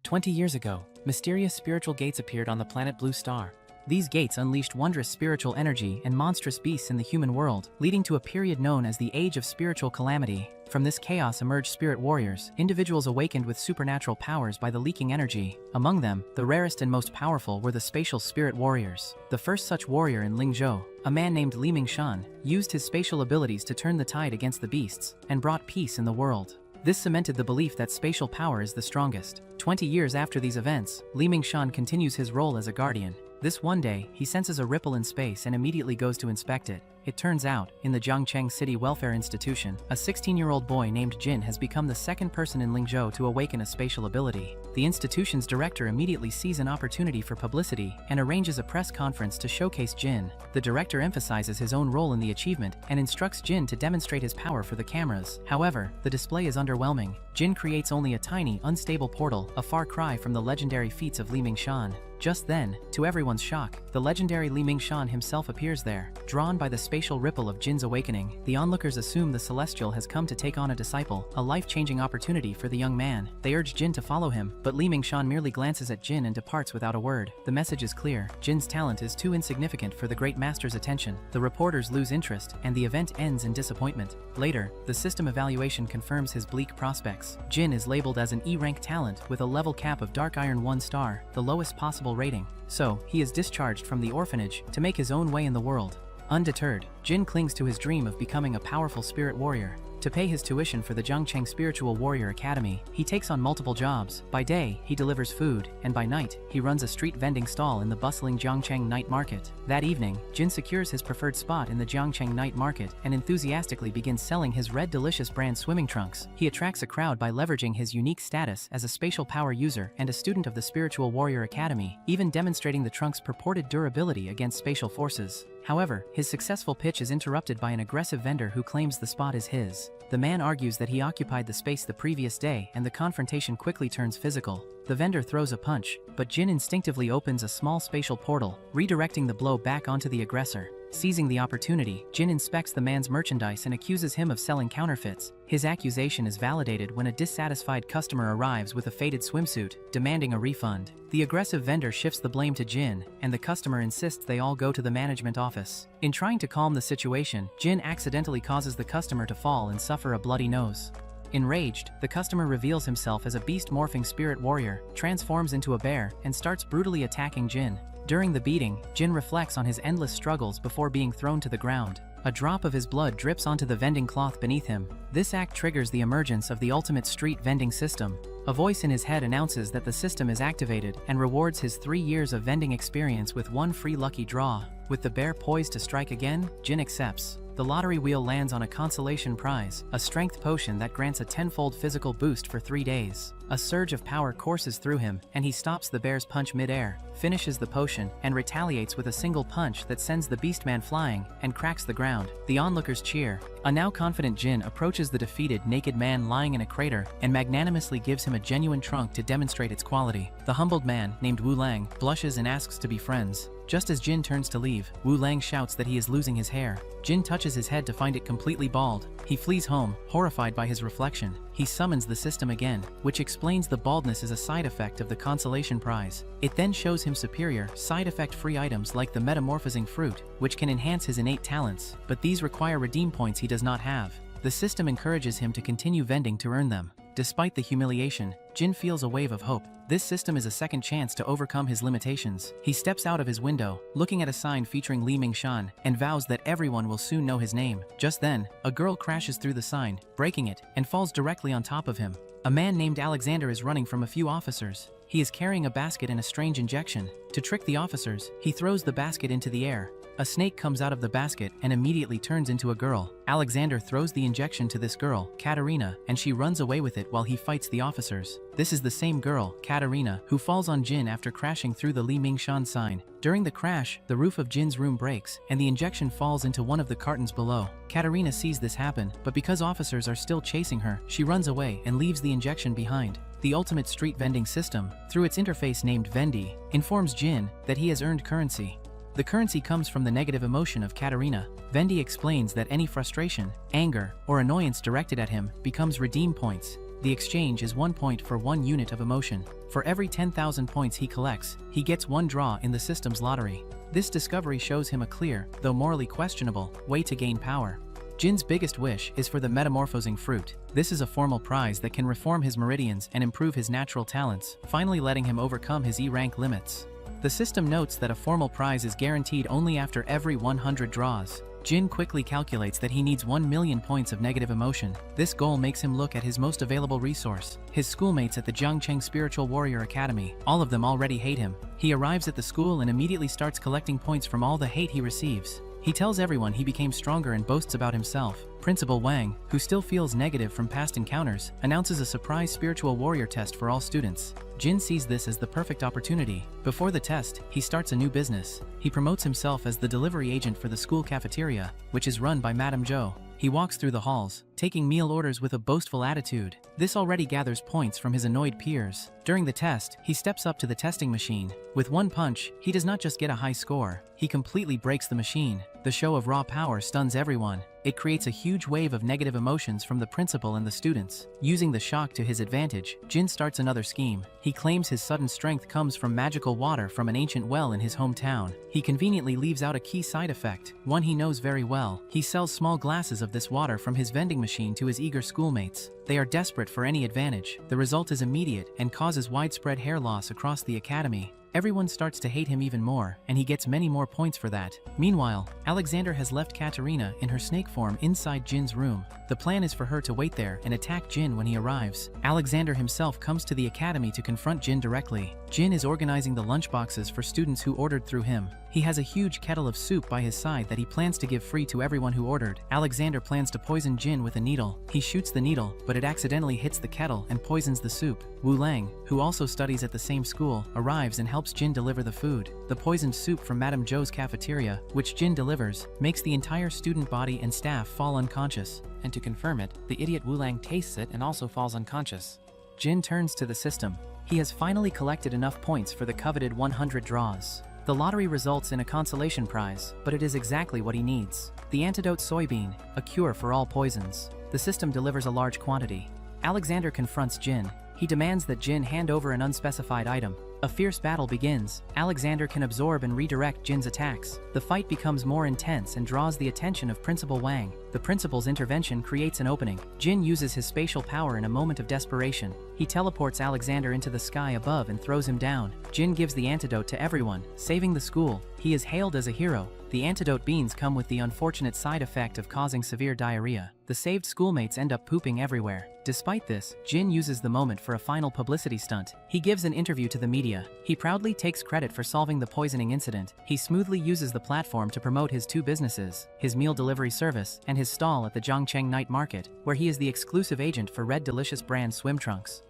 20 years ago, mysterious spiritual gates appeared on the planet Blue Star. These gates unleashed wondrous spiritual energy and monstrous beasts in the human world, leading to a period known as the Age of Spiritual Calamity. From this chaos emerged spirit warriors, individuals awakened with supernatural powers by the leaking energy. Among them, the rarest and most powerful were the spatial spirit warriors. The first such warrior in Lingzhou, a man named Li Mingshan, used his spatial abilities to turn the tide against the beasts, and brought peace in the world. This cemented the belief that spatial power is the strongest. 20 years after these events, Li Mingshan continues his role as a guardian. This one day, he senses a ripple in space and immediately goes to inspect it. It turns out, in the Jiangcheng City Welfare Institution, a 16-year-old boy named Jin has become the second person in Lingzhou to awaken a spatial ability. The institution's director immediately sees an opportunity for publicity and arranges a press conference to showcase Jin. The director emphasizes his own role in the achievement and instructs Jin to demonstrate his power for the cameras. However, the display is underwhelming. Jin creates only a tiny, unstable portal, a far cry from the legendary feats of Li Mingshan. Just then, to everyone's shock, the legendary Li Mingshan himself appears there. Drawn by the spatial ripple of Jin's awakening, the onlookers assume the Celestial has come to take on a disciple, a life-changing opportunity for the young man. They urge Jin to follow him, but Li Mingshan merely glances at Jin and departs without a word. The message is clear: Jin's talent is too insignificant for the great master's attention. The reporters lose interest, and the event ends in disappointment. Later, the system evaluation confirms his bleak prospects. Jin is labeled as an E-rank talent with a level cap of Dark Iron 1 star, the lowest possible rating. So, he is discharged from the orphanage to make his own way in the world. Undeterred, Jin clings to his dream of becoming a powerful spirit warrior. To pay his tuition for the Jiangcheng Spiritual Warrior Academy, he takes on multiple jobs. By day, he delivers food, and by night, he runs a street vending stall in the bustling Jiangcheng night market. That evening, Jin secures his preferred spot in the Jiangcheng night market and enthusiastically begins selling his Red Delicious brand swimming trunks. He attracts a crowd by leveraging his unique status as a spatial power user and a student of the Spiritual Warrior Academy, even demonstrating the trunks' purported durability against spatial forces. However, his successful pitch is interrupted by an aggressive vendor who claims the spot is his. The man argues that he occupied the space the previous day, and the confrontation quickly turns physical. The vendor throws a punch, but Jin instinctively opens a small spatial portal, redirecting the blow back onto the aggressor. Seizing the opportunity, Jin inspects the man's merchandise and accuses him of selling counterfeits. His accusation is validated when a dissatisfied customer arrives with a faded swimsuit, demanding a refund. The aggressive vendor shifts the blame to Jin, and the customer insists they all go to the management office. In trying to calm the situation, Jin accidentally causes the customer to fall and suffer a bloody nose. Enraged, the customer reveals himself as a beast-morphing spirit warrior, transforms into a bear, and starts brutally attacking Jin. During the beating, Jin reflects on his endless struggles before being thrown to the ground. A drop of his blood drips onto the vending cloth beneath him. This act triggers the emergence of the ultimate street vending system. A voice in his head announces that the system is activated and rewards his 3 years of vending experience with one free lucky draw. With the bear poised to strike again, Jin accepts. The lottery wheel lands on a consolation prize, a strength potion that grants a 10-fold physical boost for 3 days. A surge of power courses through him, and he stops the bear's punch mid-air, finishes the potion, and retaliates with a single punch that sends the beastman flying and cracks the ground. The onlookers cheer. A now confident Jin approaches the defeated naked man lying in a crater and magnanimously gives him a genuine trunk to demonstrate its quality. The humbled man, named Wu Lang, blushes and asks to be friends. Just as Jin turns to leave, Wu Lang shouts that he is losing his hair. Jin touches his head to find it completely bald. He flees home, horrified by his reflection. He summons the system again, which explains the baldness is a side effect of the consolation prize. It then shows him superior, side effect-free items like the metamorphosing fruit, which can enhance his innate talents, but these require redeem points he does not have. The system encourages him to continue vending to earn them. Despite the humiliation, Jin feels a wave of hope. This system is a second chance to overcome his limitations. He steps out of his window, looking at a sign featuring Li Mingshan, and vows that everyone will soon know his name. Just then, a girl crashes through the sign, breaking it, and falls directly on top of him. A man named Alexander is running from a few officers. He is carrying a basket and a strange injection. To trick the officers, he throws the basket into the air. A snake comes out of the basket and immediately turns into a girl. Alexander throws the injection to this girl, Katerina, and she runs away with it while he fights the officers. This is the same girl, Katerina, who falls on Jin after crashing through the Li Mingshan sign. During the crash, the roof of Jin's room breaks, and the injection falls into one of the cartons below. Katerina sees this happen, but because officers are still chasing her, she runs away and leaves the injection behind. The ultimate street vending system, through its interface named Vendi, informs Jin that he has earned currency. The currency comes from the negative emotion of Katerina. Vendi explains that any frustration, anger, or annoyance directed at him becomes redeem points. The exchange is 1 point for 1 unit of emotion. For every 10,000 points he collects, he gets 1 draw in the system's lottery. This discovery shows him a clear, though morally questionable, way to gain power. Jin's biggest wish is for the metamorphosing fruit. This is a formal prize that can reform his meridians and improve his natural talents, finally letting him overcome his E-rank limits. The system notes that a formal prize is guaranteed only after every 100 draws. Jin quickly calculates that he needs 1 million points of negative emotion. This goal makes him look at his most available resource, his schoolmates at the Jiangcheng Spiritual Warrior Academy. All of them already hate him. He arrives at the school and immediately starts collecting points from all the hate he receives. He tells everyone he became stronger and boasts about himself. Principal Wang, who still feels negative from past encounters, announces a surprise spiritual warrior test for all students. Jin sees this as the perfect opportunity. Before the test, he starts a new business. He promotes himself as the delivery agent for the school cafeteria, which is run by Madame Zhou. He walks through the halls, taking meal orders with a boastful attitude. This already gathers points from his annoyed peers. During the test, he steps up to the testing machine. With 1 punch, he does not just get a high score, he completely breaks the machine. The show of raw power stuns everyone. It creates a huge wave of negative emotions from the principal and the students. Using the shock to his advantage, Jin starts another scheme. He claims his sudden strength comes from magical water from an ancient well in his hometown. He conveniently leaves out a key side effect, one he knows very well. He sells small glasses of this water from his vending machine to his eager schoolmates. They are desperate for any advantage. The result is immediate and causes widespread hair loss across the academy. Everyone starts to hate him even more, and he gets many more points for that. Meanwhile, Alexander has left Katerina in her snake form inside Jin's room. The plan is for her to wait there and attack Jin when he arrives. Alexander himself comes to the academy to confront Jin directly. Jin is organizing the lunchboxes for students who ordered through him. He has a huge kettle of soup by his side that he plans to give free to everyone who ordered. Alexander plans to poison Jin with a needle. He shoots the needle, but it accidentally hits the kettle and poisons the soup. Wu Lang, who also studies at the same school, arrives and helps Jin deliver the food. The poisoned soup from Madame Zhou's cafeteria, which Jin delivers, makes the entire student body and staff fall unconscious. And to confirm it, the idiot Wu Lang tastes it and also falls unconscious. Jin turns to the system. He has finally collected enough points for the coveted 100 draws. The lottery results in a consolation prize, but it is exactly what he needs. The antidote soybean, a cure for all poisons. The system delivers a large quantity. Alexander confronts Jin. He demands that Jin hand over an unspecified item. A fierce battle begins. Alexander can absorb and redirect Jin's attacks. The fight becomes more intense and draws the attention of Principal Wang. The principal's intervention creates an opening. Jin uses his spatial power in a moment of desperation. He teleports Alexander into the sky above and throws him down. Jin gives the antidote to everyone, saving the school. He is hailed as a hero. The antidote beans come with the unfortunate side effect of causing severe diarrhea. The saved schoolmates end up pooping everywhere. Despite this, Jin uses the moment for a final publicity stunt. He gives an interview to the media. He proudly takes credit for solving the poisoning incident. He smoothly uses the platform to promote his 2 businesses, his meal delivery service and his stall at the Jiangcheng Night Market, where he is the exclusive agent for Red Delicious brand swim trunks.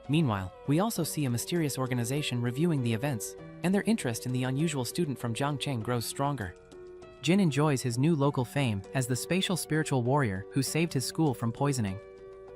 Meanwhile, we also see a mysterious organization reviewing the events, and their interest in the unusual student from Jiangcheng grows stronger. Jin enjoys his new local fame as the spatial spiritual warrior who saved his school from poisoning.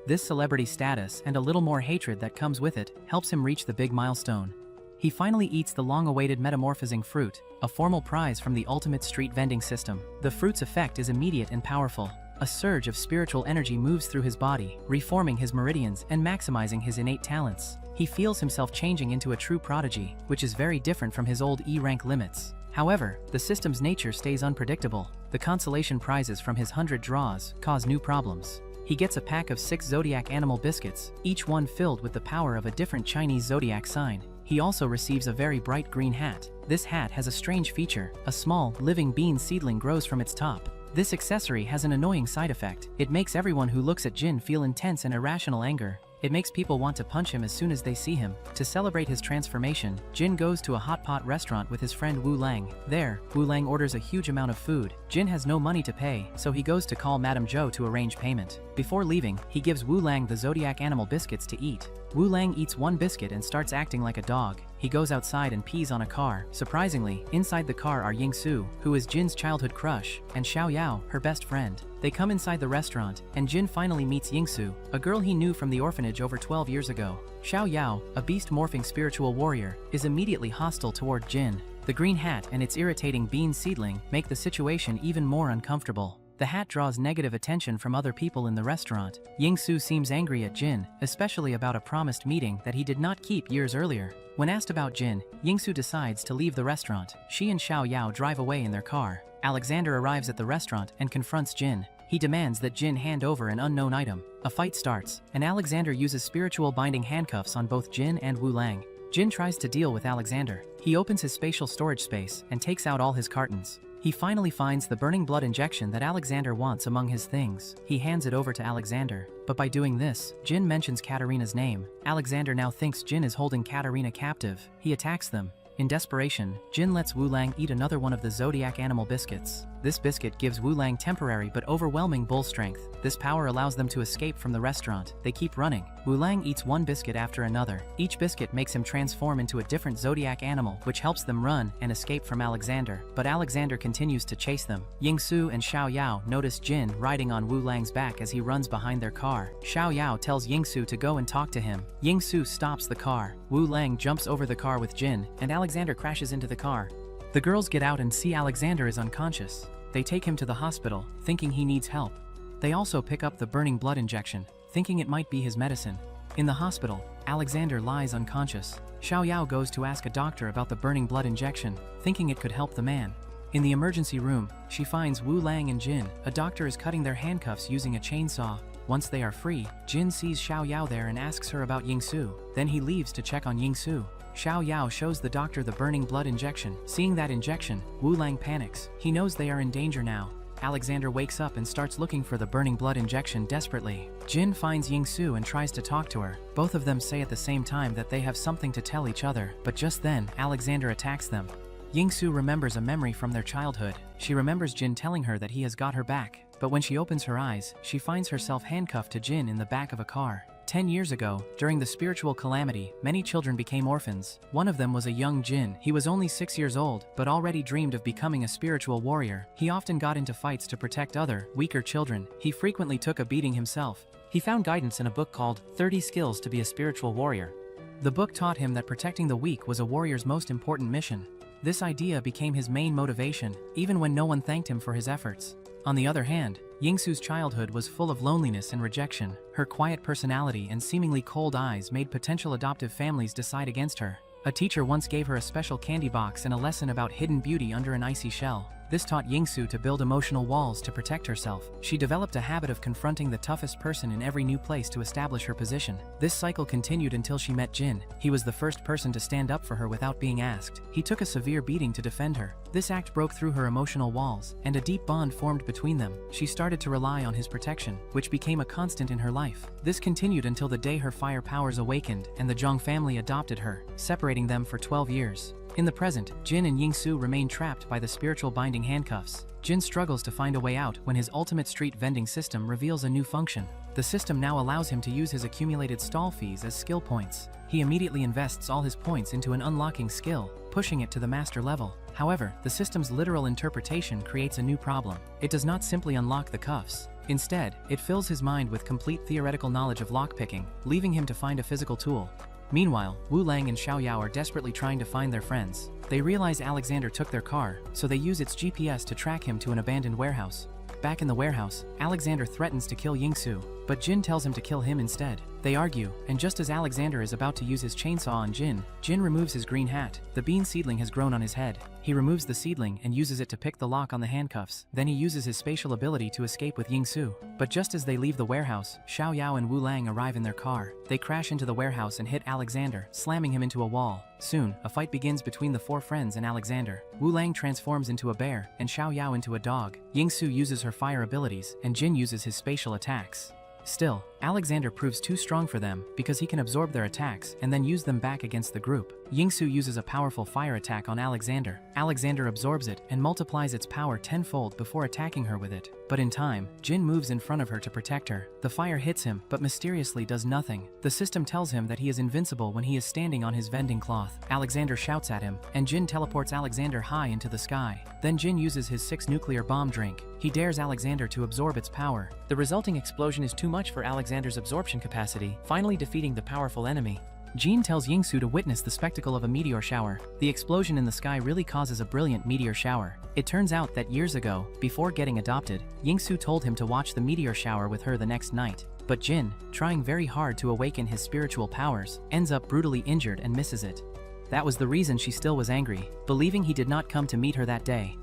This celebrity status and a little more hatred that comes with it helps him reach the big milestone. He finally eats the long-awaited metamorphosing fruit, a formal prize from the ultimate street vending system. The fruit's effect is immediate and powerful. A surge of spiritual energy moves through his body, reforming his meridians and maximizing his innate talents. He feels himself changing into a true prodigy, which is very different from his old E-rank limits. However, the system's nature stays unpredictable. The consolation prizes from his 100 draws cause new problems. He gets a pack of 6 zodiac animal biscuits, each one filled with the power of a different Chinese zodiac sign. He also receives a very bright green hat. This hat has a strange feature. A small, living bean seedling grows from its top. This accessory has an annoying side effect. It makes everyone who looks at Jin feel intense and irrational anger. It makes people want to punch him as soon as they see him. To celebrate his transformation, Jin goes to a hot pot restaurant with his friend Wu Lang. There, Wu Lang orders a huge amount of food. Jin has no money to pay, so he goes to call Madame Zhou to arrange payment. Before leaving, he gives Wu Lang the zodiac animal biscuits to eat. Wu Lang eats 1 biscuit and starts acting like a dog. He goes outside and pees on a car. Surprisingly, inside the car are Yingsu, who is Jin's childhood crush, and Xiao Yao, her best friend. They come inside the restaurant, and Jin finally meets Yingsu, a girl he knew from the orphanage over 12 years ago. Xiao Yao, a beast-morphing spiritual warrior, is immediately hostile toward Jin. The green hat and its irritating bean seedling make the situation even more uncomfortable. The hat draws negative attention from other people in the restaurant. Ying-su seems angry at Jin, especially about a promised meeting that he did not keep years earlier. When asked about Jin, Ying-su decides to leave the restaurant. She and Xiao Yao drive away in their car. Alexander arrives at the restaurant and confronts Jin. He demands that Jin hand over an unknown item. A fight starts, and Alexander uses spiritual binding handcuffs on both Jin and Wu Lang. Jin tries to deal with Alexander. He opens his spatial storage space and takes out all his cartons. He finally finds the burning blood injection that Alexander wants among his things. He hands it over to Alexander, but by doing this, Jin mentions Katarina's name. Alexander now thinks Jin is holding Katarina captive. He attacks them. In desperation, Jin lets Wu Lang eat another one of the Zodiac animal biscuits. This biscuit gives Wu Lang temporary but overwhelming bull strength. This power allows them to escape from the restaurant. They keep running. Wu Lang eats one biscuit after another. Each biscuit makes him transform into a different Zodiac animal, which helps them run and escape from Alexander. But Alexander continues to chase them. Ying-su and Xiao Yao notice Jin riding on Wu Lang's back as he runs behind their car. Xiao Yao tells Ying-su to go and talk to him. Ying-su stops the car. Wu Lang jumps over the car with Jin, and Alexander crashes into the car. The girls get out and see Alexander is unconscious. They take him to the hospital, thinking he needs help. They also pick up the burning blood injection, thinking it might be his medicine. In the hospital, Alexander lies unconscious. Xiao Yao goes to ask a doctor about the burning blood injection, thinking it could help the man. In the emergency room, she finds Wu Lang and Jin. A doctor is cutting their handcuffs using a chainsaw. Once they are free, Jin sees Xiao Yao there and asks her about Ying-su. Then he leaves to check on Ying-su. Xiao Yao shows the doctor the burning blood injection. Seeing that injection, Wu Lang panics. He knows they are in danger now. Alexander wakes up and starts looking for the burning blood injection desperately. Jin finds Ying-su and tries to talk to her. Both of them say at the same time that they have something to tell each other, but just then, Alexander attacks them. Ying-su remembers a memory from their childhood. She remembers Jin telling her that he has got her back, but when she opens her eyes, she finds herself handcuffed to Jin in the back of a car. 10 years ago, during the spiritual calamity, many children became orphans. One of them was a young Jin. He was only 6 years old, but already dreamed of becoming a spiritual warrior. He often got into fights to protect other, weaker children. He frequently took a beating himself. He found guidance in a book called 30 Skills to be a Spiritual Warrior. The book taught him that protecting the weak was a warrior's most important mission. This idea became his main motivation, even when no one thanked him for his efforts. On the other hand, Ying-su's childhood was full of loneliness and rejection. Her quiet personality and seemingly cold eyes made potential adoptive families decide against her. A teacher once gave her a special candy box and a lesson about hidden beauty under an icy shell. This taught Ying-su to build emotional walls to protect herself. She developed a habit of confronting the toughest person in every new place to establish her position. This cycle continued until she met Jin. He was the first person to stand up for her without being asked. He took a severe beating to defend her. This act broke through her emotional walls, and a deep bond formed between them. She started to rely on his protection, which became a constant in her life. This continued until the day her fire powers awakened and the Zhang family adopted her, separating them for 12 years. In the present, Jin and Ying-su remain trapped by the spiritual binding handcuffs. Jin struggles to find a way out when his ultimate street vending system reveals a new function. The system now allows him to use his accumulated stall fees as skill points. He immediately invests all his points into an unlocking skill, pushing it to the master level. However, the system's literal interpretation creates a new problem. It does not simply unlock the cuffs. Instead, it fills his mind with complete theoretical knowledge of lockpicking, leaving him to find a physical tool. Meanwhile, Wu Lang and Xiao Yao are desperately trying to find their friends. They realize Alexander took their car, so they use its GPS to track him to an abandoned warehouse. Back in the warehouse, Alexander threatens to kill Ying-su, but Jin tells him to kill him instead. They argue, and just as Alexander is about to use his chainsaw on Jin, Jin removes his green hat. The bean seedling has grown on his head. He removes the seedling and uses it to pick the lock on the handcuffs. Then he uses his spatial ability to escape with Ying-su. But just as they leave the warehouse, Xiao Yao and Wu Lang arrive in their car. They crash into the warehouse and hit Alexander, slamming him into a wall. Soon, a fight begins between the four friends and Alexander. Wu Lang transforms into a bear, and Xiao Yao into a dog. Ying-su uses her fire abilities, and Jin uses his spatial attacks. Still, Alexander proves too strong for them because he can absorb their attacks and then use them back against the group. Ying-su uses a powerful fire attack on Alexander. Alexander absorbs it and multiplies its power tenfold before attacking her with it. But in time, Jin moves in front of her to protect her. The fire hits him, but mysteriously does nothing. The system tells him that he is invincible when he is standing on his vending cloth. Alexander shouts at him, and Jin teleports Alexander high into the sky. Then Jin uses his 6 nuclear bomb drink. He dares Alexander to absorb its power. The resulting explosion is too much for Alexander's absorption capacity, finally defeating the powerful enemy. Jean tells Yingsu to witness the spectacle of a meteor shower. The explosion in the sky really causes a brilliant meteor shower. It turns out that years ago, before getting adopted, Yingsu told him to watch the meteor shower with her the next night. But Jin, trying very hard to awaken his spiritual powers, ends up brutally injured and misses it. That was the reason she still was angry, believing he did not come to meet her that day.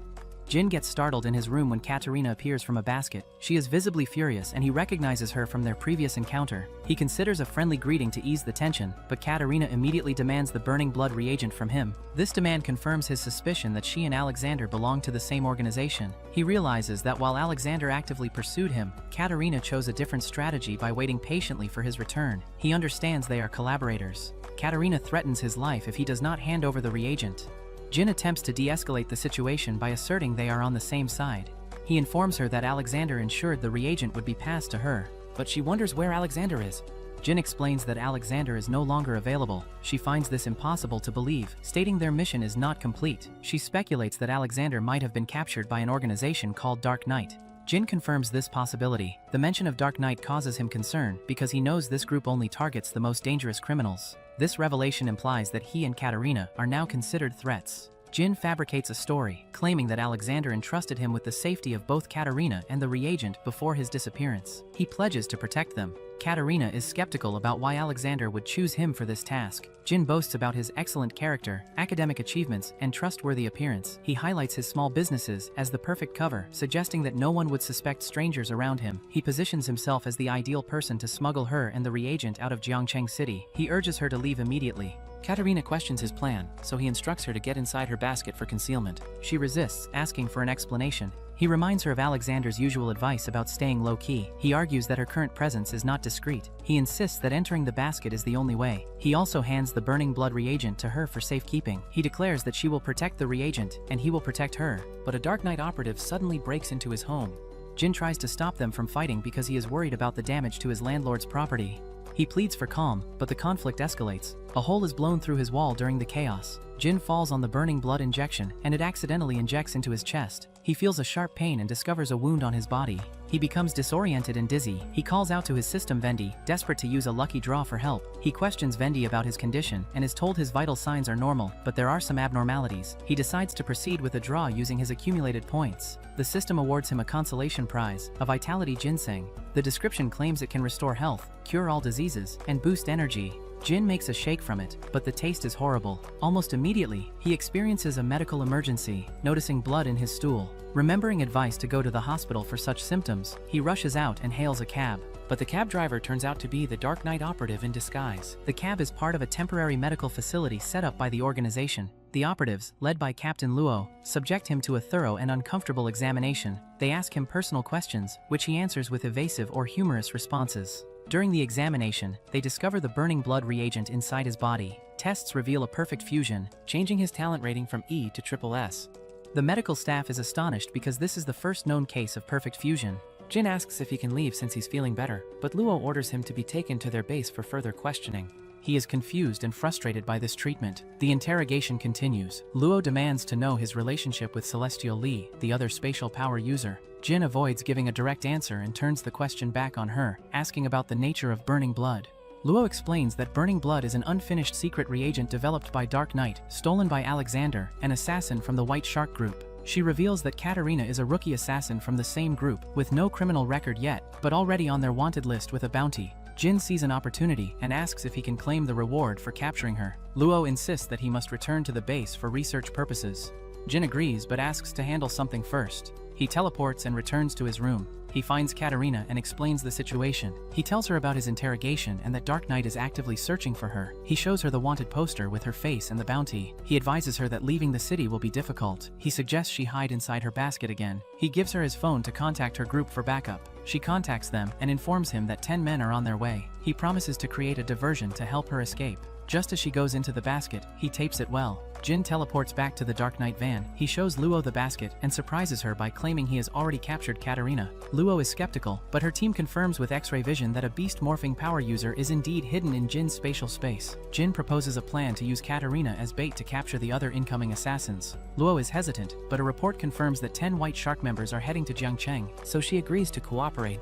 Jin gets startled in his room when Katarina appears from a basket. She is visibly furious and he recognizes her from their previous encounter. He considers a friendly greeting to ease the tension, but Katarina immediately demands the burning blood reagent from him. This demand confirms his suspicion that she and Alexander belong to the same organization. He realizes that while Alexander actively pursued him, Katarina chose a different strategy by waiting patiently for his return. He understands they are collaborators. Katarina threatens his life if he does not hand over the reagent. Jin attempts to de-escalate the situation by asserting they are on the same side. He informs her that Alexander ensured the reagent would be passed to her, but she wonders where Alexander is. Jin explains that Alexander is no longer available. She finds this impossible to believe, stating their mission is not complete. She speculates that Alexander might have been captured by an organization called Dark Knight. Jin confirms this possibility. The mention of Dark Knight causes him concern because he knows this group only targets the most dangerous criminals. This revelation implies that he and Katarina are now considered threats. Jin fabricates a story, claiming that Alexander entrusted him with the safety of both Katarina and the reagent before his disappearance. He pledges to protect them. Katarina is skeptical about why Alexander would choose him for this task. Jin boasts about his excellent character, academic achievements, and trustworthy appearance. He highlights his small businesses as the perfect cover, suggesting that no one would suspect strangers around him. He positions himself as the ideal person to smuggle her and the reagent out of Jiangcheng City. He urges her to leave immediately. Katarina questions his plan, so he instructs her to get inside her basket for concealment. She resists, asking for an explanation. He reminds her of Alexander's usual advice about staying low-key. He argues that her current presence is not discreet. He insists that entering the basket is the only way. He also hands the burning blood reagent to her for safekeeping. He declares that she will protect the reagent, and he will protect her. But a Dark Knight operative suddenly breaks into his home. Jin tries to stop them from fighting because he is worried about the damage to his landlord's property. He pleads for calm, but the conflict escalates. A hole is blown through his wall during the chaos. Jin falls on the burning blood injection, and it accidentally injects into his chest. He feels a sharp pain and discovers a wound on his body. He becomes disoriented and dizzy. He calls out to his system Vendi, desperate to use a lucky draw for help. He questions Vendi about his condition and is told his vital signs are normal, but there are some abnormalities. He decides to proceed with a draw using his accumulated points. The system awards him a consolation prize, a vitality ginseng. The description claims it can restore health, cure all diseases, and boost energy. Jin makes a shake from it, but the taste is horrible. Almost immediately, he experiences a medical emergency, noticing blood in his stool. Remembering advice to go to the hospital for such symptoms, he rushes out and hails a cab. But the cab driver turns out to be the Dark Knight operative in disguise. The cab is part of a temporary medical facility set up by the organization. The operatives, led by Captain Luo, subject him to a thorough and uncomfortable examination. They ask him personal questions, which he answers with evasive or humorous responses. During the examination, they discover the burning blood reagent inside his body. Tests reveal a perfect fusion, changing his talent rating from E to SSS. The medical staff is astonished because this is the first known case of perfect fusion. Jin asks if he can leave since he's feeling better, but Luo orders him to be taken to their base for further questioning. He is confused and frustrated by this treatment. The interrogation continues. Luo demands to know his relationship with Celestial Li, the other spatial power user. Jin avoids giving a direct answer and turns the question back on her, asking about the nature of burning blood. Luo explains that burning blood is an unfinished secret reagent developed by Dark Knight, stolen by Alexander, an assassin from the White Shark group. She reveals that Katarina is a rookie assassin from the same group, with no criminal record yet, but already on their wanted list with a bounty. Jin sees an opportunity and asks if he can claim the reward for capturing her. Luo insists that he must return to the base for research purposes. Jin agrees but asks to handle something first. He teleports and returns to his room. He finds Katarina and explains the situation. He tells her about his interrogation and that Dark Knight is actively searching for her. He shows her the wanted poster with her face and the bounty. He advises her that leaving the city will be difficult. He suggests she hide inside her basket again. He gives her his phone to contact her group for backup. She contacts them and informs him that 10 men are on their way. He promises to create a diversion to help her escape. Just as she goes into the basket, he tapes it well. Jin teleports back to the Dark Knight van. He shows Luo the basket and surprises her by claiming he has already captured Katarina. Luo is skeptical, but her team confirms with X-ray vision that a beast morphing power user is indeed hidden in Jin's spatial space. Jin proposes a plan to use Katarina as bait to capture the other incoming assassins. Luo is hesitant, but a report confirms that 10 White Shark members are heading to Jiangcheng, so she agrees to cooperate.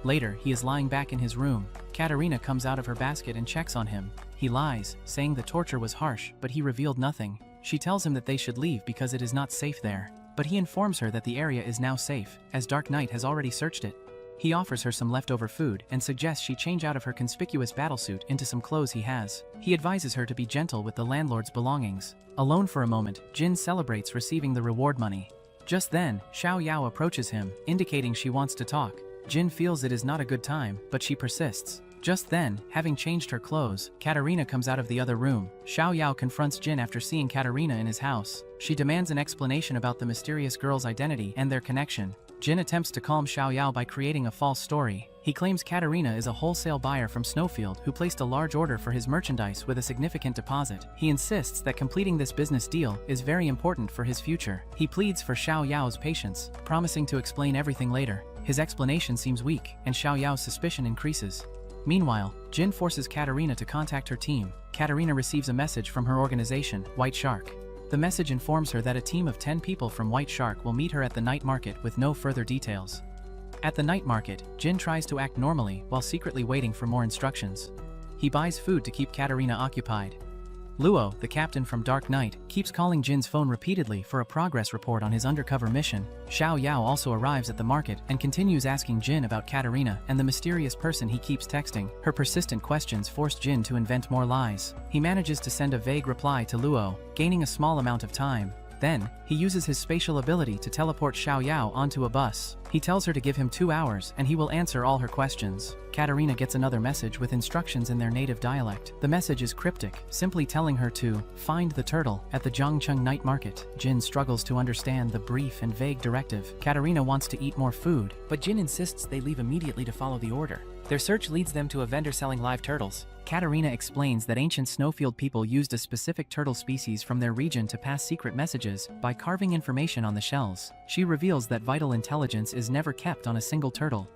Later, he is lying back in his room. Katarina comes out of her basket and checks on him. He lies, saying the torture was harsh, but he revealed nothing. She tells him that they should leave because it is not safe there. But he informs her that the area is now safe, as Dark Knight has already searched it. He offers her some leftover food and suggests she change out of her conspicuous battlesuit into some clothes he has. He advises her to be gentle with the landlord's belongings. Alone for a moment, Jin celebrates receiving the reward money. Just then, Xiao Yao approaches him, indicating she wants to talk. Jin feels it is not a good time, but she persists. Just then, having changed her clothes, Katarina comes out of the other room. Xiao Yao confronts Jin after seeing Katarina in his house. She demands an explanation about the mysterious girl's identity and their connection. Jin attempts to calm Xiao Yao by creating a false story. He claims Katarina is a wholesale buyer from Snowfield who placed a large order for his merchandise with a significant deposit. He insists that completing this business deal is very important for his future. He pleads for Xiao Yao's patience, promising to explain everything later. His explanation seems weak, and Xiao Yao's suspicion increases. Meanwhile, Jin forces Katarina to contact her team. Katarina receives a message from her organization, White Shark. The message informs her that a team of 10 people from White Shark will meet her at the night market with no further details. At the night market, Jin tries to act normally while secretly waiting for more instructions. He buys food to keep Katarina occupied. Luo, the captain from Dark Knight, keeps calling Jin's phone repeatedly for a progress report on his undercover mission. Xiao Yao also arrives at the market and continues asking Jin about Katarina and the mysterious person he keeps texting. Her persistent questions force Jin to invent more lies. He manages to send a vague reply to Luo, gaining a small amount of time. Then, he uses his spatial ability to teleport Xiao Yao onto a bus. He tells her to give him 2 hours and he will answer all her questions. Katarina gets another message with instructions in their native dialect. The message is cryptic, simply telling her to find the turtle at the Zhangcheng night market. Jin struggles to understand the brief and vague directive. Katarina wants to eat more food, but Jin insists they leave immediately to follow the order. Their search leads them to a vendor selling live turtles. Katarina explains that ancient Snowfield people used a specific turtle species from their region to pass secret messages by carving information on the shells. She reveals that vital intelligence is never kept on a single turtle.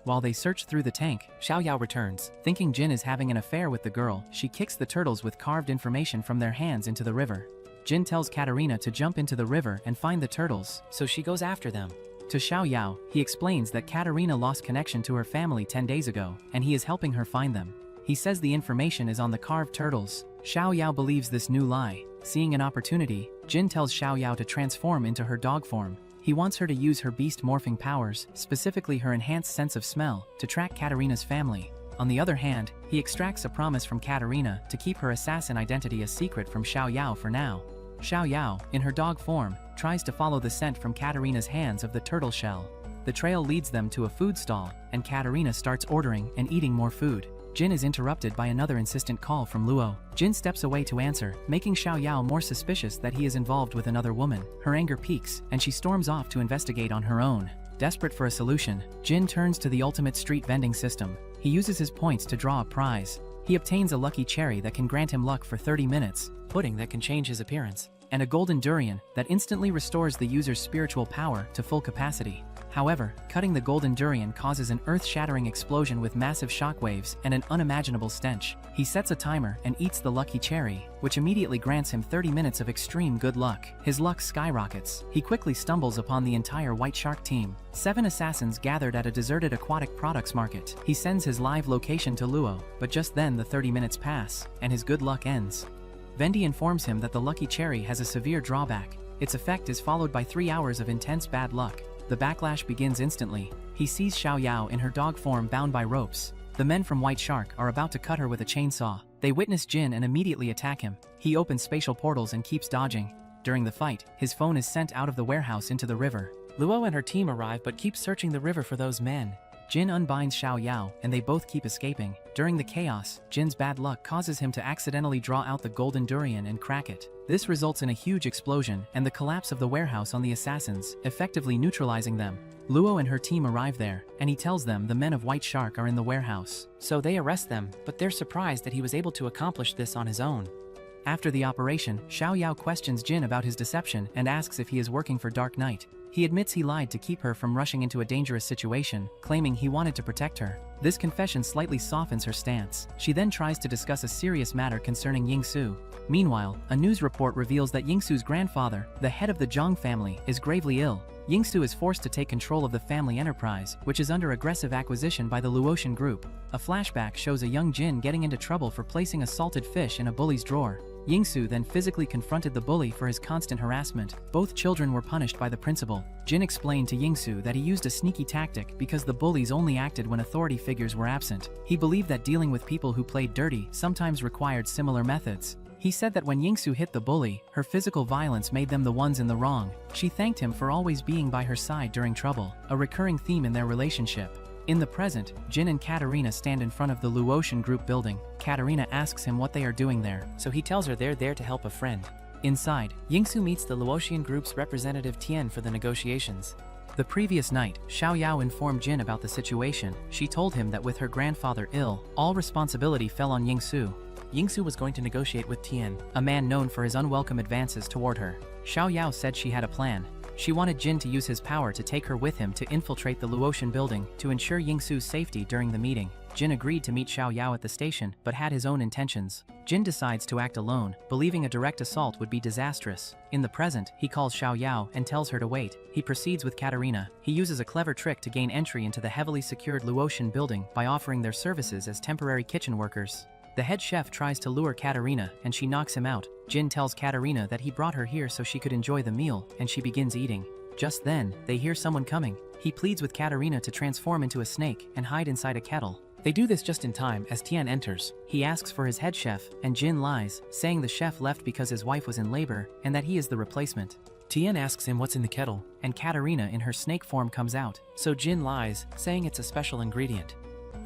While they search through the tank, Xiao Yao returns. Thinking Jin is having an affair with the girl, she kicks the turtles with carved information from their hands into the river. Jin tells Katarina to jump into the river and find the turtles, so she goes after them. To Xiao Yao, he explains that Katarina lost connection to her family 10 days ago, and he is helping her find them. He says the information is on the carved turtles. Xiao Yao believes this new lie. Seeing an opportunity, Jin tells Xiao Yao to transform into her dog form. He wants her to use her beast morphing powers, specifically her enhanced sense of smell, to track Katarina's family. On the other hand, he extracts a promise from Katarina to keep her assassin identity a secret from Xiao Yao for now. Xiao Yao, in her dog form, tries to follow the scent from Katarina's hands of the turtle shell. The trail leads them to a food stall, and Katarina starts ordering and eating more food. Jin is interrupted by another insistent call from Luo. Jin steps away to answer, making Xiao Yao more suspicious that he is involved with another woman. Her anger peaks, and she storms off to investigate on her own. Desperate for a solution, Jin turns to the ultimate street vending system. He uses his points to draw a prize. He obtains a lucky cherry that can grant him luck for 30 minutes, pudding that can change his appearance, and a golden durian that instantly restores the user's spiritual power to full capacity. However, cutting the golden durian causes an earth-shattering explosion with massive shockwaves and an unimaginable stench. He sets a timer and eats the lucky cherry, which immediately grants him 30 minutes of extreme good luck. His luck skyrockets. He quickly stumbles upon the entire White Shark team. 7 assassins gathered at a deserted aquatic products market. He sends his live location to Luo, but just then the 30 minutes pass, and his good luck ends. Vendi informs him that the lucky cherry has a severe drawback. Its effect is followed by 3 hours of intense bad luck. The backlash begins instantly. He sees Xiao Yao in her dog form bound by ropes. The men from White Shark are about to cut her with a chainsaw. They witness Jin and immediately attack him. He opens spatial portals and keeps dodging. During the fight, his phone is sent out of the warehouse into the river. Luo and her team arrive but keep searching the river for those men. Jin unbinds Xiao Yao, and they both keep escaping. During the chaos, Jin's bad luck causes him to accidentally draw out the golden durian and crack it. This results in a huge explosion and the collapse of the warehouse on the assassins, effectively neutralizing them. Luo and her team arrive there, and he tells them the men of White Shark are in the warehouse. So they arrest them, but they're surprised that he was able to accomplish this on his own. After the operation, Xiao Yao questions Jin about his deception and asks if he is working for Dark Knight. He admits he lied to keep her from rushing into a dangerous situation, claiming he wanted to protect her. This confession slightly softens her stance. She then tries to discuss a serious matter concerning Yingsu. Meanwhile, a news report reveals that Yingsu's grandfather, the head of the Zhang family, is gravely ill. Yingsu is forced to take control of the family enterprise, which is under aggressive acquisition by the Luotian group. A flashback shows a young Jin getting into trouble for placing a salted fish in a bully's drawer. Yingsu then physically confronted the bully for his constant harassment. Both children were punished by the principal. Jin explained to Yingsu that he used a sneaky tactic because the bullies only acted when authority figures were absent. He believed that dealing with people who played dirty sometimes required similar methods. He said that when Yingsu hit the bully, her physical violence made them the ones in the wrong. She thanked him for always being by her side during trouble, a recurring theme in their relationship. In the present, Jin and Katarina stand in front of the Luotian group building. Katarina asks him what they are doing there, so he tells her they're there to help a friend. Inside, Yingsu meets the Luotian group's representative Tian for the negotiations. The previous night, Xiao Yao informed Jin about the situation. She told him that with her grandfather ill, all responsibility fell on Yingsu. Yingsu was going to negotiate with Tian, a man known for his unwelcome advances toward her. Xiao Yao said she had a plan. She wanted Jin to use his power to take her with him to infiltrate the Luotian building to ensure Yingsu's safety during the meeting. Jin agreed to meet Xiao Yao at the station, but had his own intentions. Jin decides to act alone, believing a direct assault would be disastrous. In the present, he calls Xiao Yao and tells her to wait. He proceeds with Katarina. He uses a clever trick to gain entry into the heavily secured Luotian building by offering their services as temporary kitchen workers. The head chef tries to lure Katarina, and she knocks him out. Jin tells Katarina that he brought her here so she could enjoy the meal, and she begins eating. Just then, they hear someone coming. He pleads with Katarina to transform into a snake and hide inside a kettle. They do this just in time as Tian enters. He asks for his head chef, and Jin lies, saying the chef left because his wife was in labor, and that he is the replacement. Tian asks him what's in the kettle, and Katarina in her snake form comes out, so Jin lies, saying it's a special ingredient.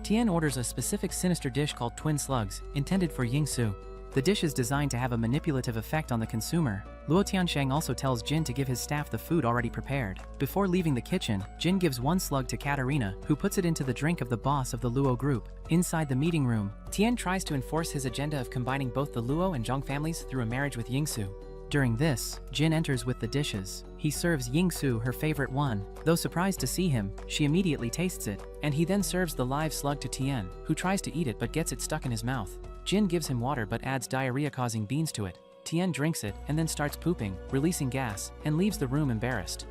Tian orders a specific sinister dish called twin slugs, intended for Yingsu. The dish is designed to have a manipulative effect on the consumer. Luo Tiansheng also tells Jin to give his staff the food already prepared. Before leaving the kitchen, Jin gives one slug to Katarina, who puts it into the drink of the boss of the Luo group. Inside the meeting room, Tian tries to enforce his agenda of combining both the Luo and Zhang families through a marriage with Yingsu. During this, Jin enters with the dishes. He serves Yingsu her favorite one. Though surprised to see him, she immediately tastes it, and he then serves the live slug to Tian, who tries to eat it but gets it stuck in his mouth. Jin gives him water but adds diarrhea-causing beans to it. Tian drinks it and then starts pooping, releasing gas, and leaves the room embarrassed.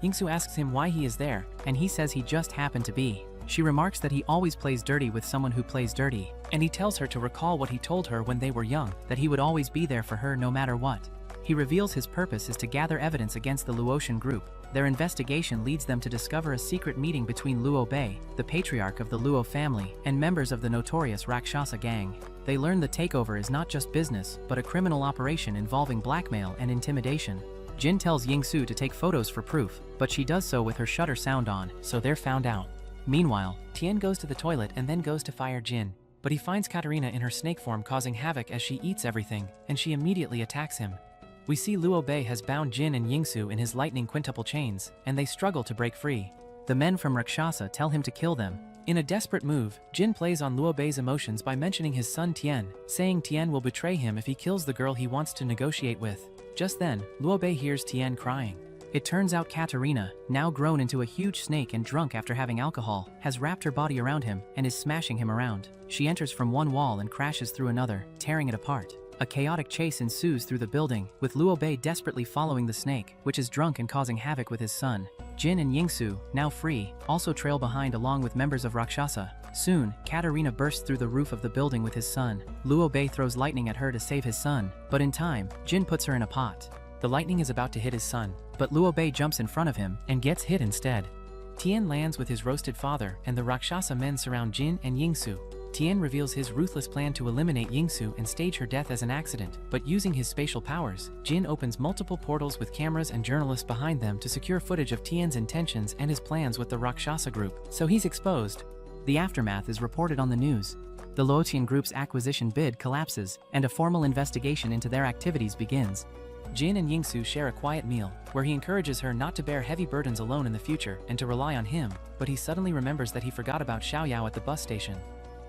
Yingsu asks him why he is there, and he says he just happened to be. She remarks that he always plays dirty with someone who plays dirty, and he tells her to recall what he told her when they were young, that he would always be there for her no matter what. He reveals his purpose is to gather evidence against the Luotian group. Their investigation leads them to discover a secret meeting between Luo Bei, the patriarch of the Luo family, and members of the notorious Rakshasa gang. They learn the takeover is not just business, but a criminal operation involving blackmail and intimidation. Jin tells Yingsu to take photos for proof, but she does so with her shutter sound on, so they're found out. Meanwhile, Tian goes to the toilet and then goes to fire Jin. But he finds Katarina in her snake form causing havoc as she eats everything, and she immediately attacks him. We see Luo Bei has bound Jin and Yingsu in his lightning quintuple chains, and they struggle to break free. The men from Rakshasa tell him to kill them. In a desperate move, Jin plays on Luo Bei's emotions by mentioning his son Tian, saying Tian will betray him if he kills the girl he wants to negotiate with. Just then, Luo Bei hears Tian crying. It turns out Katarina, now grown into a huge snake and drunk after having alcohol, has wrapped her body around him and is smashing him around. She enters from one wall and crashes through another, tearing it apart. A chaotic chase ensues through the building, with Luo Bei desperately following the snake, which is drunk and causing havoc with his son. Jin and Yingsu, now free, also trail behind along with members of Rakshasa. Soon, Katarina bursts through the roof of the building with his son. Luo Bei throws lightning at her to save his son, but in time, Jin puts her in a pot. The lightning is about to hit his son, but Luo Bei jumps in front of him and gets hit instead. Tian lands with his roasted father, and the Rakshasa men surround Jin and Yingsu. Tian reveals his ruthless plan to eliminate Yingsu and stage her death as an accident, but using his spatial powers, Jin opens multiple portals with cameras and journalists behind them to secure footage of Tian's intentions and his plans with the Rakshasa group, so he's exposed. The aftermath is reported on the news. The Luotian group's acquisition bid collapses, and a formal investigation into their activities begins. Jin and Yingsu share a quiet meal, where he encourages her not to bear heavy burdens alone in the future and to rely on him, but he suddenly remembers that he forgot about Xiao Yao at the bus station.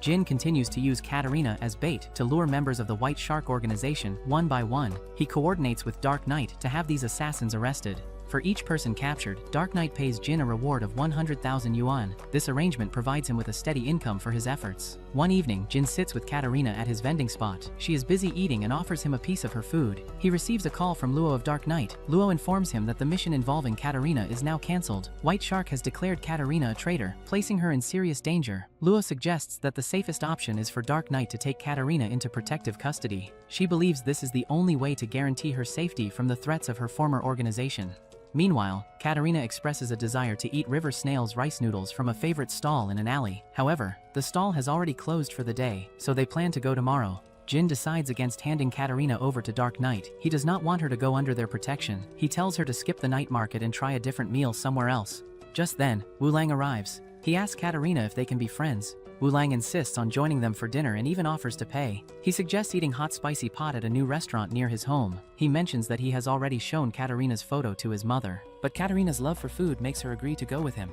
Jin continues to use Katarina as bait to lure members of the White Shark organization one by one. He coordinates with Dark Knight to have these assassins arrested. For each person captured, Dark Knight pays Jin a reward of 100,000 yuan. This arrangement provides him with a steady income for his efforts. One evening, Jin sits with Katarina at his vending spot. She is busy eating and offers him a piece of her food. He receives a call from Luo of Dark Knight. Luo informs him that the mission involving Katarina is now cancelled. White Shark has declared Katarina a traitor, placing her in serious danger. Luo suggests that the safest option is for Dark Knight to take Katarina into protective custody. She believes this is the only way to guarantee her safety from the threats of her former organization. Meanwhile, Katarina expresses a desire to eat river snails' rice noodles from a favorite stall in an alley. However, the stall has already closed for the day, so they plan to go tomorrow. Jin decides against handing Katarina over to Dark Knight. He does not want her to go under their protection. He tells her to skip the night market and try a different meal somewhere else. Just then, Wu Lang arrives. He asks Katarina if they can be friends. Wu Lang insists on joining them for dinner and even offers to pay. He suggests eating hot spicy pot at a new restaurant near his home. He mentions that he has already shown Katarina's photo to his mother, but Katarina's love for food makes her agree to go with him.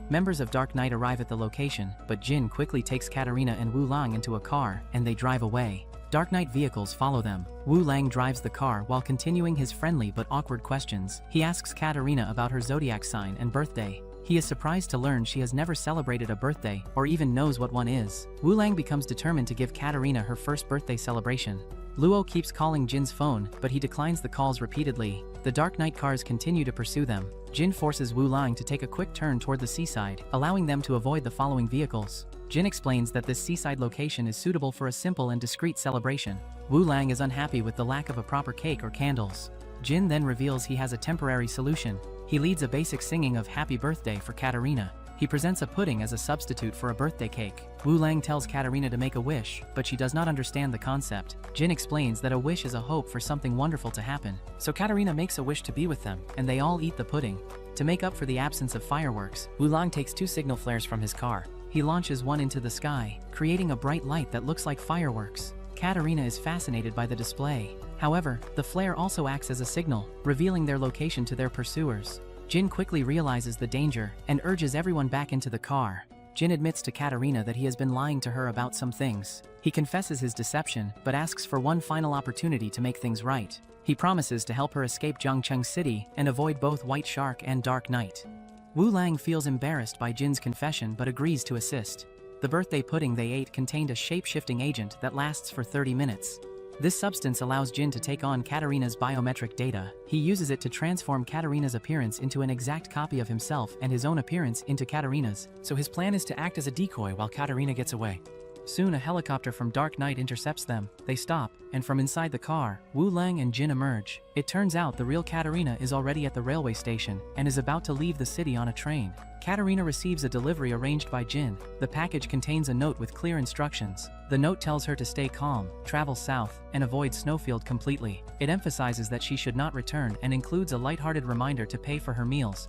Members of Dark Knight arrive at the location, but Jin quickly takes Katarina and Wu Lang into a car, and they drive away. Dark Knight vehicles follow them. Wu Lang drives the car while continuing his friendly but awkward questions. He asks Katarina about her zodiac sign and birthday. He is surprised to learn she has never celebrated a birthday or even knows what one is. Wu Lang becomes determined to give Katarina her first birthday celebration. Luo keeps calling Jin's phone, but he declines the calls repeatedly. The Dark Knight cars continue to pursue them. Jin forces Wu Lang to take a quick turn toward the seaside, allowing them to avoid the following vehicles. Jin explains that this seaside location is suitable for a simple and discreet celebration. Wu Lang is unhappy with the lack of a proper cake or candles. Jin then reveals he has a temporary solution. He leads a basic singing of Happy Birthday for Katarina. He presents a pudding as a substitute for a birthday cake. Wu Lang tells Katarina to make a wish, but she does not understand the concept. Jin explains that a wish is a hope for something wonderful to happen. So Katarina makes a wish to be with them, and they all eat the pudding. To make up for the absence of fireworks, Wu Lang takes 2 signal flares from his car. He launches one into the sky, creating a bright light that looks like fireworks. Katarina is fascinated by the display. However, the flare also acts as a signal, revealing their location to their pursuers. Jin quickly realizes the danger and urges everyone back into the car. Jin admits to Katarina that he has been lying to her about some things. He confesses his deception, but asks for one final opportunity to make things right. He promises to help her escape Jiangcheng City and avoid both White Shark and Dark Knight. Wu Lang feels embarrassed by Jin's confession but agrees to assist. The birthday pudding they ate contained a shape-shifting agent that lasts for 30 minutes. This substance allows Jin to take on Katarina's biometric data. He uses it to transform Katarina's appearance into an exact copy of himself and his own appearance into Katarina's. So his plan is to act as a decoy while Katarina gets away. Soon a helicopter from Dark Knight intercepts them. They stop, and from inside the car, Wu Lang and Jin emerge. It turns out the real Katarina is already at the railway station and is about to leave the city on a train. Katarina receives a delivery arranged by Jin. The package contains a note with clear instructions. The note tells her to stay calm, travel south, and avoid Snowfield completely. It emphasizes that she should not return and includes a lighthearted reminder to pay for her meals.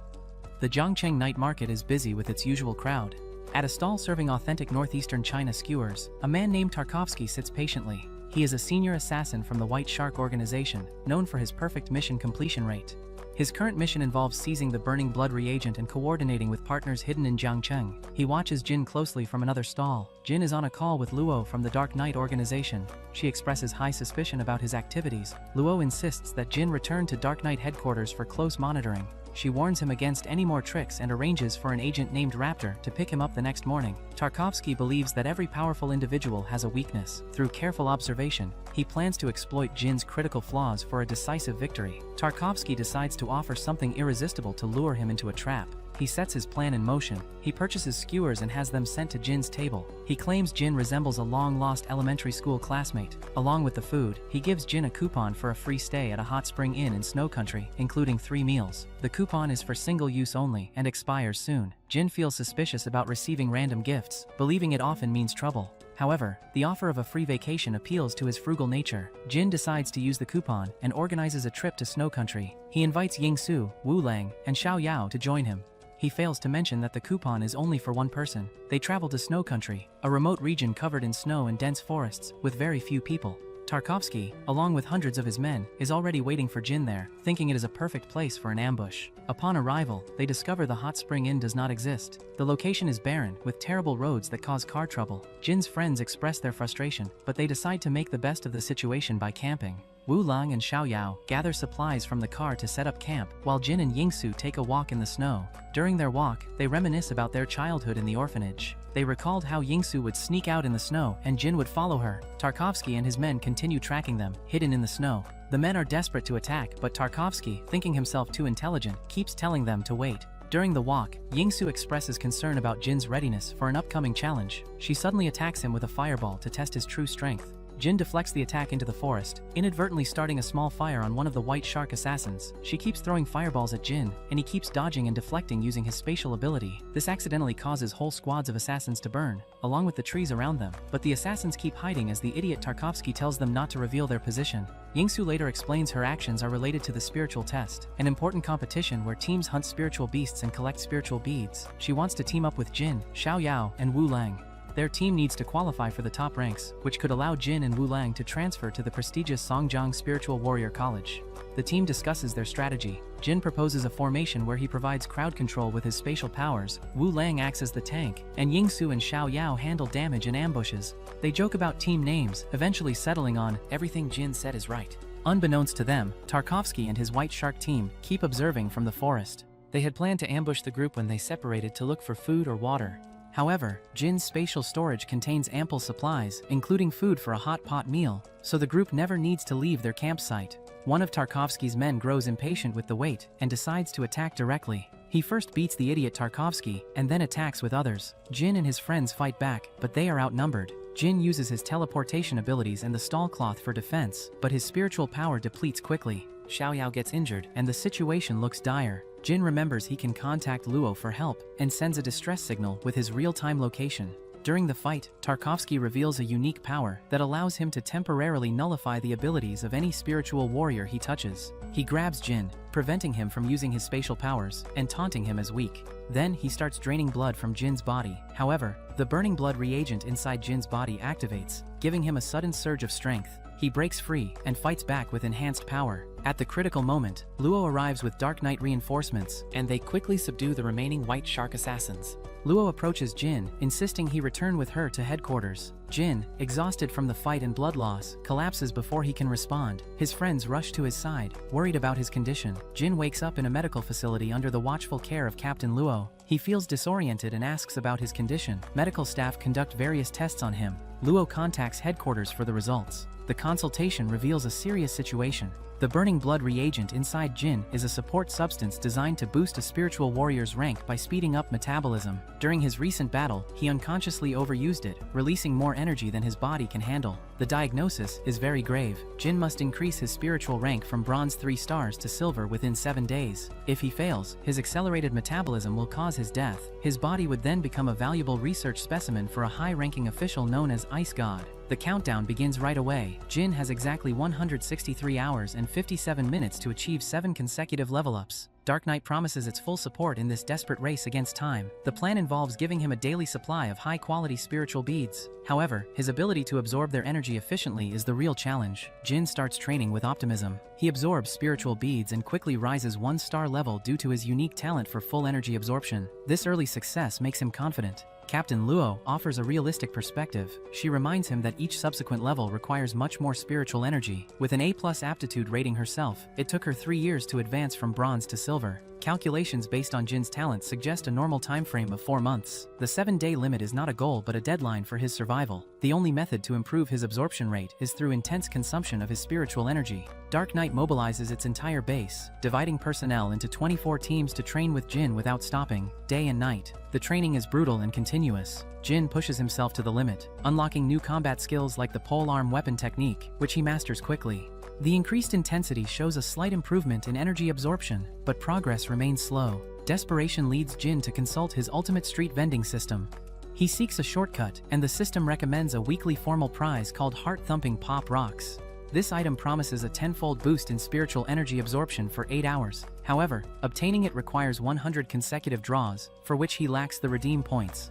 The Jiangcheng night market is busy with its usual crowd. At a stall serving authentic northeastern China skewers, a man named Tarkovsky sits patiently. He is a senior assassin from the White Shark organization, known for his perfect mission completion rate. His current mission involves seizing the burning blood reagent and coordinating with partners hidden in Jiangcheng. He watches Jin closely from another stall. Jin is on a call with Luo from the Dark Knight organization. She expresses high suspicion about his activities. Luo insists that Jin return to Dark Knight headquarters for close monitoring. She warns him against any more tricks and arranges for an agent named Raptor to pick him up the next morning. Tarkovsky believes that every powerful individual has a weakness. Through careful observation, he plans to exploit Jin's critical flaws for a decisive victory. Tarkovsky decides to offer something irresistible to lure him into a trap. He sets his plan in motion. He purchases skewers and has them sent to Jin's table. He claims Jin resembles a long-lost elementary school classmate. Along with the food, he gives Jin a coupon for a free stay at a hot spring inn in Snow Country, including 3 meals. The coupon is for single use only and expires soon. Jin feels suspicious about receiving random gifts, believing it often means trouble. However, the offer of a free vacation appeals to his frugal nature. Jin decides to use the coupon and organizes a trip to Snow Country. He invites Yingsu, Wu Lang, and Xiao Yao to join him. He fails to mention that the coupon is only for one person. They travel to Snow Country, a remote region covered in snow and dense forests, with very few people. Tarkovsky, along with hundreds of his men, is already waiting for Jin there, thinking it is a perfect place for an ambush. Upon arrival, they discover the hot spring inn does not exist. The location is barren, with terrible roads that cause car trouble. Jin's friends express their frustration, but they decide to make the best of the situation by camping. Wu Lang and Xiao Yao gather supplies from the car to set up camp, while Jin and Yingsu take a walk in the snow. During their walk, they reminisce about their childhood in the orphanage. They recalled how Yingsu would sneak out in the snow and Jin would follow her. Tarkovsky and his men continue tracking them, hidden in the snow. The men are desperate to attack, but Tarkovsky, thinking himself too intelligent, keeps telling them to wait. During the walk, Yingsu expresses concern about Jin's readiness for an upcoming challenge. She suddenly attacks him with a fireball to test his true strength. Jin deflects the attack into the forest, inadvertently starting a small fire on one of the white shark assassins. She keeps throwing fireballs at Jin, and he keeps dodging and deflecting using his spatial ability. This accidentally causes whole squads of assassins to burn, along with the trees around them. But the assassins keep hiding as the idiot Tarkovsky tells them not to reveal their position. Yingsu later explains her actions are related to the spiritual test, an important competition where teams hunt spiritual beasts and collect spiritual beads. She wants to team up with Jin, Xiao Yao, and Wu Lang. Their team needs to qualify for the top ranks, which could allow Jin and Wu Lang to transfer to the prestigious Songjiang Spiritual Warrior College. The team discusses their strategy. Jin proposes a formation where he provides crowd control with his spatial powers, Wu Lang acts as the tank, and Yingsu and Xiao Yao handle damage and ambushes. They joke about team names, eventually settling on, "Everything Jin said is right." Unbeknownst to them, Tarkovsky and his White Shark team keep observing from the forest. They had planned to ambush the group when they separated to look for food or water. However, Jin's spatial storage contains ample supplies, including food for a hot pot meal, so the group never needs to leave their campsite. One of Tarkovsky's men grows impatient with the wait and decides to attack directly. He first beats the idiot Tarkovsky and then attacks with others. Jin and his friends fight back, but they are outnumbered. Jin uses his teleportation abilities and the stall cloth for defense, but his spiritual power depletes quickly. Xiao Yao gets injured, and the situation looks dire. Jin remembers he can contact Luo for help and sends a distress signal with his real-time location. During the fight, Tarkovsky reveals a unique power that allows him to temporarily nullify the abilities of any spiritual warrior he touches. He grabs Jin, preventing him from using his spatial powers and taunting him as weak. Then he starts draining blood from Jin's body. However, the burning blood reagent inside Jin's body activates, giving him a sudden surge of strength. He breaks free and fights back with enhanced power. At the critical moment, Luo arrives with Dark Knight reinforcements, and they quickly subdue the remaining White Shark assassins. Luo approaches Jin, insisting he return with her to headquarters. Jin, exhausted from the fight and blood loss, collapses before he can respond. His friends rush to his side, worried about his condition. Jin wakes up in a medical facility under the watchful care of Captain Luo. He feels disoriented and asks about his condition. Medical staff conduct various tests on him. Luo contacts headquarters for the results. The consultation reveals a serious situation. The burning blood reagent inside Jin is a support substance designed to boost a spiritual warrior's rank by speeding up metabolism. During his recent battle, he unconsciously overused it, releasing more energy than his body can handle. The diagnosis is very grave. Jin must increase his spiritual rank from bronze 3 stars to silver within 7 days. If he fails, his accelerated metabolism will cause his death. His body would then become a valuable research specimen for a high-ranking official known as Ice God. The countdown begins right away. Jin has exactly 163 hours and 57 minutes to achieve 7 consecutive level-ups. Dark Knight promises its full support in this desperate race against time. The plan involves giving him a daily supply of high-quality spiritual beads. However, his ability to absorb their energy efficiently is the real challenge. Jin starts training with optimism. He absorbs spiritual beads and quickly rises 1-star level due to his unique talent for full energy absorption. This early success makes him confident. Captain Luo offers a realistic perspective. She reminds him that each subsequent level requires much more spiritual energy. With an A+ aptitude rating herself, it took her 3 years to advance from bronze to silver. Calculations based on Jin's talent suggest a normal time frame of 4 months. The 7-day limit is not a goal but a deadline for his survival. The only method to improve his absorption rate is through intense consumption of his spiritual energy. Dark Knight mobilizes its entire base, dividing personnel into 24 teams to train with Jin without stopping, day and night. The training is brutal and continuous. Jin pushes himself to the limit, unlocking new combat skills like the polearm weapon technique, which he masters quickly. The increased intensity shows a slight improvement in energy absorption, but progress remains slow. Desperation leads Jin to consult his ultimate street vending system. He seeks a shortcut, and the system recommends a weekly formal prize called Heart-Thumping Pop Rocks. This item promises a 10-fold boost in spiritual energy absorption for 8 hours. However, obtaining it requires 100 consecutive draws, for which he lacks the redeem points.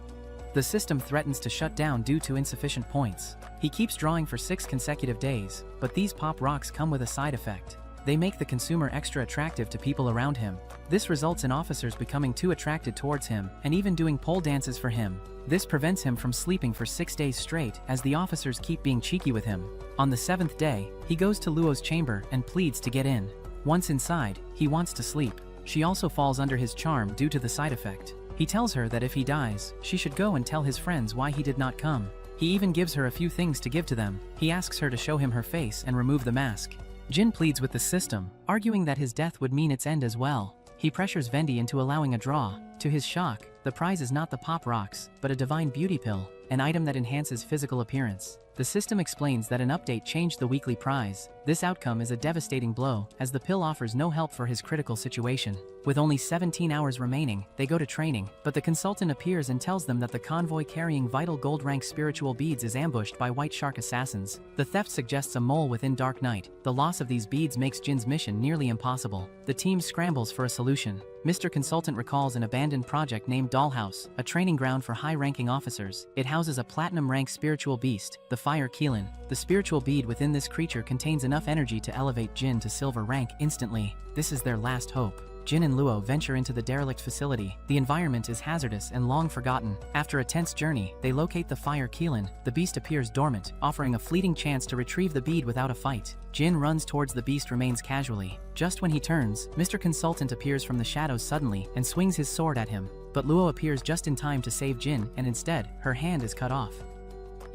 The system threatens to shut down due to insufficient points. He keeps drawing for 6 consecutive days, but these pop rocks come with a side effect. They make the consumer extra attractive to people around him. This results in officers becoming too attracted towards him and even doing pole dances for him. This prevents him from sleeping for 6 days straight as the officers keep being cheeky with him. On the 7th day, he goes to Luo's chamber and pleads to get in. Once inside, he wants to sleep. She also falls under his charm due to the side effect. He tells her that if he dies, she should go and tell his friends why he did not come. He even gives her a few things to give to them. He asks her to show him her face and remove the mask. Jin pleads with the system, arguing that his death would mean its end as well. He pressures Vendi into allowing a draw. To his shock, the prize is not the Pop Rocks, but a divine beauty pill, an item that enhances physical appearance. The system explains that an update changed the weekly prize. This outcome is a devastating blow, as the pill offers no help for his critical situation. With only 17 hours remaining, they go to training, but the consultant appears and tells them that the convoy carrying vital gold rank spiritual beads is ambushed by White Shark assassins. The theft suggests a mole within Dark Knight. The loss of these beads makes Jin's mission nearly impossible. The team scrambles for a solution. Mr. Consultant recalls an abandoned project named Dollhouse, a training ground for high-ranking officers. It houses a platinum-rank spiritual beast, the Fire Keelan. The spiritual bead within this creature contains enough energy to elevate Jin to silver rank instantly. This is their last hope. Jin and Luo venture into the derelict facility. The environment is hazardous and long forgotten. After a tense journey, they locate the Fire Keelan. The beast appears dormant, offering a fleeting chance to retrieve the bead without a fight. Jin runs towards the beast remains casually. Just when he turns, Mr. Consultant appears from the shadows suddenly and swings his sword at him. But Luo appears just in time to save Jin, and instead, her hand is cut off.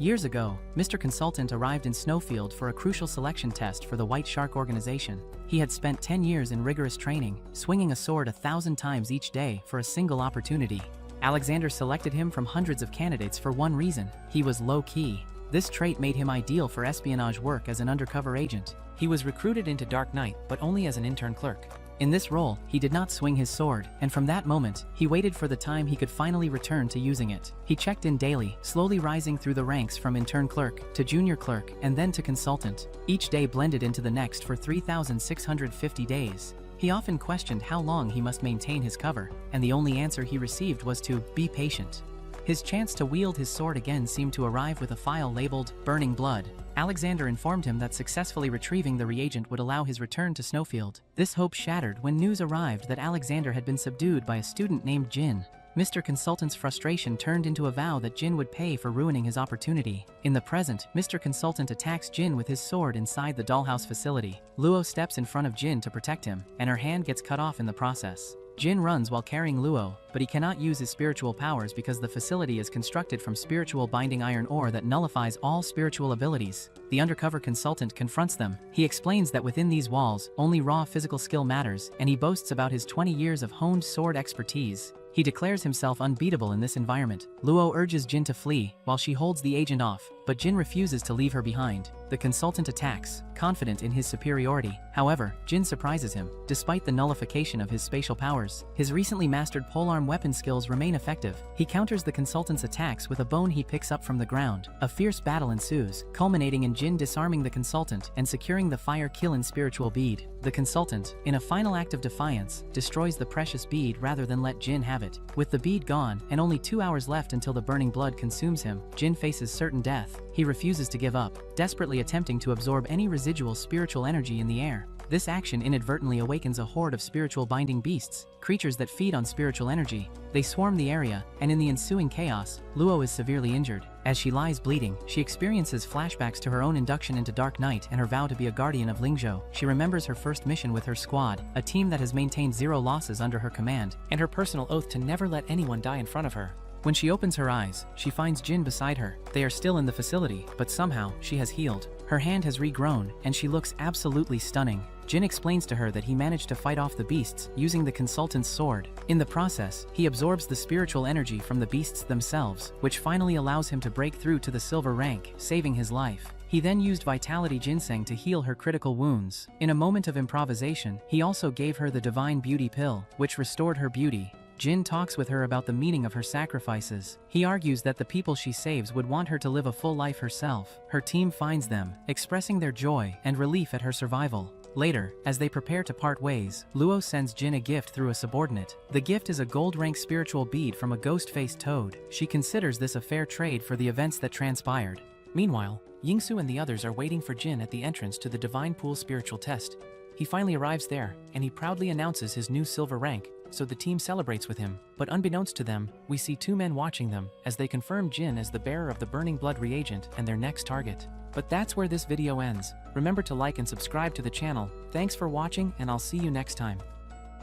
Years ago, Mr. Consultant arrived in Snowfield for a crucial selection test for the White Shark organization. He had spent 10 years in rigorous training, swinging a sword 1,000 times each day for a single opportunity. Alexander selected him from hundreds of candidates for one reason: he was low-key. This trait made him ideal for espionage work as an undercover agent. He was recruited into Dark Knight, but only as an intern clerk. In this role, he did not swing his sword, and from that moment, he waited for the time he could finally return to using it. He checked in daily, slowly rising through the ranks from intern clerk to junior clerk and then to consultant. Each day blended into the next for 3,650 days. He often questioned how long he must maintain his cover, and the only answer he received was to be patient. His chance to wield his sword again seemed to arrive with a file labeled Burning Blood. Alexander informed him that successfully retrieving the reagent would allow his return to Snowfield. This hope shattered when news arrived that Alexander had been subdued by a student named Jin. Mr. Consultant's frustration turned into a vow that Jin would pay for ruining his opportunity. In the present, Mr. Consultant attacks Jin with his sword inside the dollhouse facility. Luo steps in front of Jin to protect him, and her hand gets cut off in the process. Jin runs while carrying Luo, but he cannot use his spiritual powers because the facility is constructed from spiritual binding iron ore that nullifies all spiritual abilities. The undercover consultant confronts them. He explains that within these walls, only raw physical skill matters, and he boasts about his 20 years of honed sword expertise. He declares himself unbeatable in this environment. Luo urges Jin to flee, while she holds the agent off, but Jin refuses to leave her behind. The consultant attacks, confident in his superiority. However, Jin surprises him. Despite the nullification of his spatial powers, his recently mastered polearm weapon skills remain effective. He counters the consultant's attacks with a bone he picks up from the ground. A fierce battle ensues, culminating in Jin disarming the consultant and securing the Fire Keelan spiritual bead. The consultant, in a final act of defiance, destroys the precious bead rather than let Jin have it. With the bead gone, and only 2 hours left until the burning blood consumes him, Jin faces certain death. He refuses to give up, desperately attempting to absorb any residual spiritual energy in the air. This action inadvertently awakens a horde of spiritual binding beasts, creatures that feed on spiritual energy. They swarm the area, and in the ensuing chaos, Luo is severely injured. As she lies bleeding, she experiences flashbacks to her own induction into Dark Knight and her vow to be a guardian of Lingzhou. She remembers her first mission with her squad, a team that has maintained 0 losses under her command, and her personal oath to never let anyone die in front of her. When she opens her eyes, she finds Jin beside her. They are still in the facility, but somehow, she has healed. Her hand has regrown, and she looks absolutely stunning. Jin explains to her that he managed to fight off the beasts using the consultant's sword. In the process, he absorbs the spiritual energy from the beasts themselves, which finally allows him to break through to the silver rank, saving his life. He then used Vitality Ginseng to heal her critical wounds. In a moment of improvisation, he also gave her the Divine Beauty Pill, which restored her beauty. Jin talks with her about the meaning of her sacrifices. He argues that the people she saves would want her to live a full life herself. Her team finds them, expressing their joy and relief at her survival. Later, as they prepare to part ways, Luo sends Jin a gift through a subordinate. The gift is a gold-rank spiritual bead from a ghost-faced toad. She considers this a fair trade for the events that transpired. Meanwhile, Yingsu and the others are waiting for Jin at the entrance to the Divine Pool spiritual test. He finally arrives there, and he proudly announces his new silver rank, so the team celebrates with him. But unbeknownst to them, we see two men watching them, as they confirm Jin as the bearer of the burning blood reagent and their next target. But that's where this video ends. Remember to like and subscribe to the channel. Thanks for watching, and I'll see you next time.